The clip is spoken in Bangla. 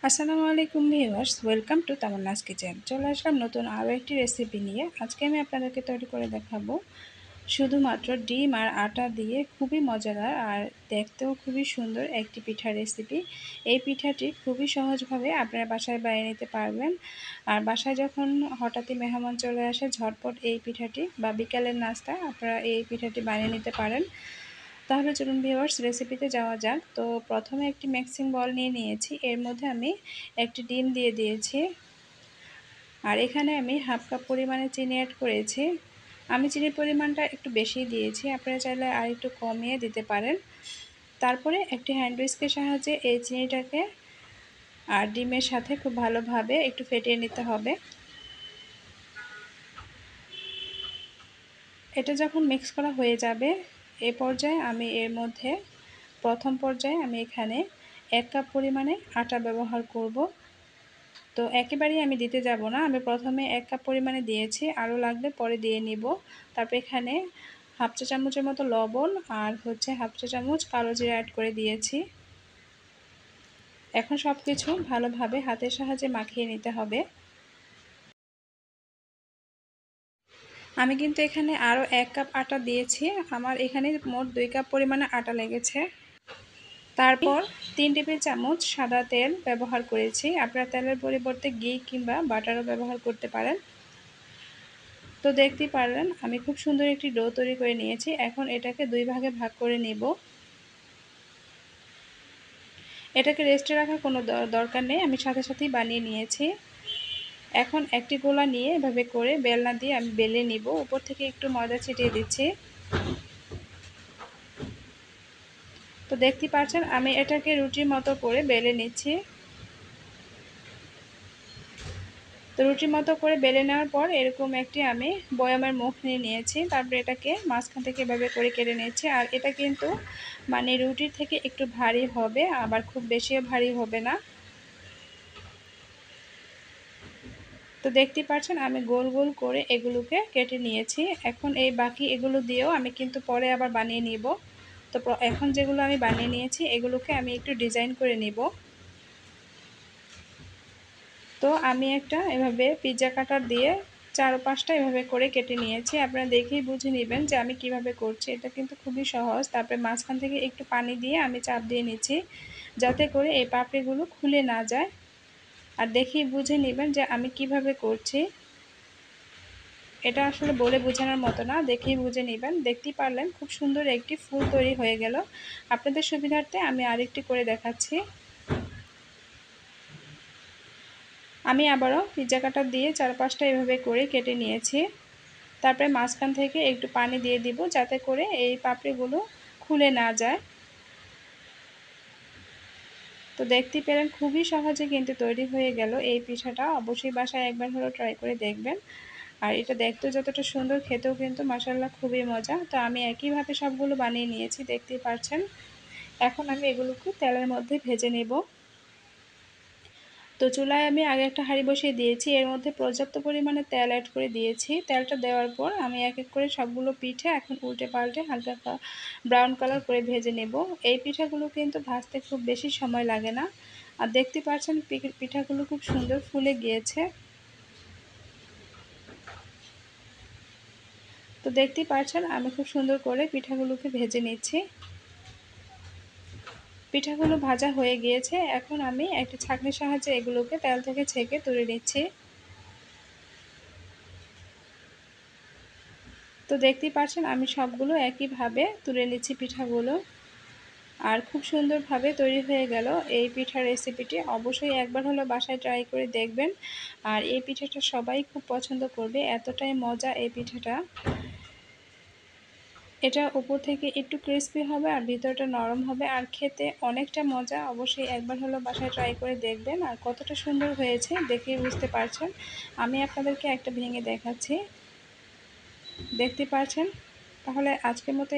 আসসালামু আলাইকুম viewers, welcome to Tamanna's kitchen. চলে আসলাম নতুন আরও একটি রেসিপি নিয়ে। আজকে আমি আপনাদেরকে তৈরি করে দেখাবো শুধুমাত্র ডিম আর আটা দিয়ে খুবই মজাদার আর দেখতেও খুবই সুন্দর একটি পিঠার রেসিপি। এই পিঠাটি খুবই সহজভাবে আপনারা বাসায় বানিয়ে নিতে পারবেন। আর বাসায় যখন হঠাৎই মেহমান চলে আসে, ঝটপট এই পিঠাটি বা বিকালের নাস্তায় আপনারা এই পিঠাটি বানিয়ে নিতে পারেন। তাহলে চলুন ভিউয়ার্স, রেসিপিতে যাওয়া যাক। তো প্রথমে একটি মিক্সিং বল নিয়ে নিয়েছি, এর মধ্যে আমি একটি ডিম দিয়ে দিয়েছি আর এখানে আমি হাফ কাপ পরিমাণে চিনি অ্যাড করেছি। আমি চিনির পরিমাণটা একটু বেশি দিয়েছি, আপনারা চাইলে আর একটু কমিয়ে দিতে পারেন। তারপরে একটি হ্যান্ড হুইস্কের সাহায্যে এই চিনিটাকে আর ডিমের সাথে খুব ভালোভাবে একটু ফেটিয়ে নিতে হবে। এটা যখন মিক্স করা হয়ে যাবে, এ পর্যায়ে আমি এর মধ্যে প্রথম পর্যায়ে আমি এখানে 1 কাপ পরিমাণে আটা ব্যবহার করব। তো একেবারেই আমি দিতে যাব না, আমি প্রথমে 1 কাপ পরিমাণে দিয়েছি, আরও লাগলে পরে দিয়ে নিব। তারপর এখানে হাফ চা চামচের মতো লবণ আর হাফ চা চামচ কালো জিরা অ্যাড করে দিয়েছি। এখন সব কিছু ভালোভাবে হাতের সাহায্যে মাখিয়ে নিতে হবে। আমি কিন্তু এখানে আরও 1 কাপ আটা দিয়েছি, আমার এখানে মোট 2 কাপ পরিমাণে আটা লেগেছে। তারপর 3 টেবিল চামচ সাদা তেল ব্যবহার করেছি, আপনারা তেলের পরিবর্তে ঘি কিংবা বাটারও ব্যবহার করতে পারেন। তো দেখতেই পারলেন আমি খুব সুন্দর একটি ডো তৈরি করে নিয়েছি। এখন এটাকে 2 ভাগে ভাগ করে নেব। এটাকে রেস্টে রাখার কোনো দরকার নেই, আমি সাথে সাথেই বানিয়ে নিয়েছি। এখন একটি গোলা নিয়ে এভাবে করে বেলনা দিয়ে আমি বেলে নিব। উপর থেকে একটু ময়দা ছিটিয়ে দিচ্ছি। তো দেখতেই পাচ্ছেন আমি এটাকে রুটির মতো করে বেলে নিচ্ছি। তো রুটির মতো করে বেলে নেওয়ার পর এরকম একটি আমি বয়ামের মুখ নিয়ে নিয়েছি। তারপরে এটাকে মাঝখান থেকে এভাবে করে কেটে নিয়েছি। আর এটা কিন্তু মানে রুটির থেকে একটু ভারী হবে, আবার খুব বেশিও ভারী হবে না। তো দেখতেই পাচ্ছেন আমি গোল গোল করে এগুলোকে কেটে নিয়েছি। এখন এই বাকি এগুলো দিয়েও আমি কিন্তু পরে আবার বানিয়ে নিব। তো এখন যেগুলো আমি বানিয়ে নিয়েছি এগুলোকে আমি একটু ডিজাইন করে নিব। তো আমি একটা এভাবে পিৎজা কাটার দিয়ে 4-5টা এভাবে করে কেটে নিয়েছি। আপনারা দেখেই বুঝে নেবেন যে আমি কিভাবে করছি। এটা কিন্তু খুবই সহজ। তারপরে মাঝখান থেকে একটু পানি দিয়ে আমি চাপ দিয়ে নিচ্ছি, যাতে করে এই পাপড়িগুলো খুলে না যায়। আর দেখেই বুঝে নেবেন যে আমি কিভাবে করছি। এটা আসলে বলে বোঝানোর মতো না, দেখেই বুঝে নেবেন। দেখতেই পারলেন খুব সুন্দর একটি ফুল তৈরি হয়ে গেল। আপনাদের সুবিধার্থে আমি আরেকটি করে দেখাচ্ছি। আমি আবারও পিৎজা কাটার দিয়ে 4-5টা এভাবে করে কেটে নিয়েছি। তারপরে মাঝখান থেকে একটু পানি দিয়ে দিব, যাতে করে এই পাপড়িগুলো খুলে না যায়। তো দেখতেই পেলেন খুবই সহজে কিন্তু তৈরি হয়ে গেল এই পিঠাটা। অবশ্যই বাসায় একবার হলেও ট্রাই করে দেখবেন। আর এটা দেখতেও যতটা সুন্দর, খেতেও কিন্তু মাশাআল্লাহ খুবই মজা। তো আমি একইভাবে সবগুলো বানিয়ে নিয়েছি, দেখতেই পাচ্ছেন। এখন আমি এগুলোকে তেলের মধ্যে ভেজে নেব। তো চুলায় আমি আগে একটা হাঁড়ি বসিয়ে দিয়েছি, এর মধ্যে পর্যাপ্ত পরিমাণে তেল অ্যাড করে দিয়েছি। তেলটা দেওয়ার পর আমি এক এক করে সবগুলো পিঠে এখন উল্টে পাল্টে হালকা ব্রাউন কালার করে ভেজে নেব। এই পিঠাগুলো কিন্তু ভাজতে খুব বেশি সময় লাগে না। আর দেখতে পাচ্ছেন পিঠাগুলো খুব সুন্দর ফুলে গিয়েছে। তো দেখতেই পাচ্ছেন আমি খুব সুন্দর করে পিঠাগুলোকে ভেজে নিচ্ছি। পিঠাগুলো ভাজা হয়ে গিয়েছে, এখন আমি একটা ছাঁকনির সাহায্যে এগুলোকে তেল থেকে ছেঁকে তুলে নিচ্ছি। তো দেখতেই পাচ্ছেন আমি সবগুলো একইভাবে তুলে নিচ্ছি পিঠাগুলো। আর খুব সুন্দরভাবে তৈরি হয়ে গেল এই পিঠার রেসিপিটি। অবশ্যই একবার হলো বাসায় ট্রাই করে দেখবেন। আর এই পিঠাটা সবাই খুব পছন্দ করবে, এতটাই মজা এই পিঠাটা। এটা উপর থেকে একটু ক্রিস্পি হবে আর ভিতরটা নরম হবে, আর খেতে অনেকটা মজা। অবশ্যই একবার হলো বাসায় ট্রাই করে দেখবেন। আর কতটা সুন্দর হয়েছে দেখেই বুঝতে পারছেন। আমি আপনাদেরকে একটা ভেঙে দেখাচ্ছি, দেখতে পাচ্ছেন। তাহলে আজকের মতো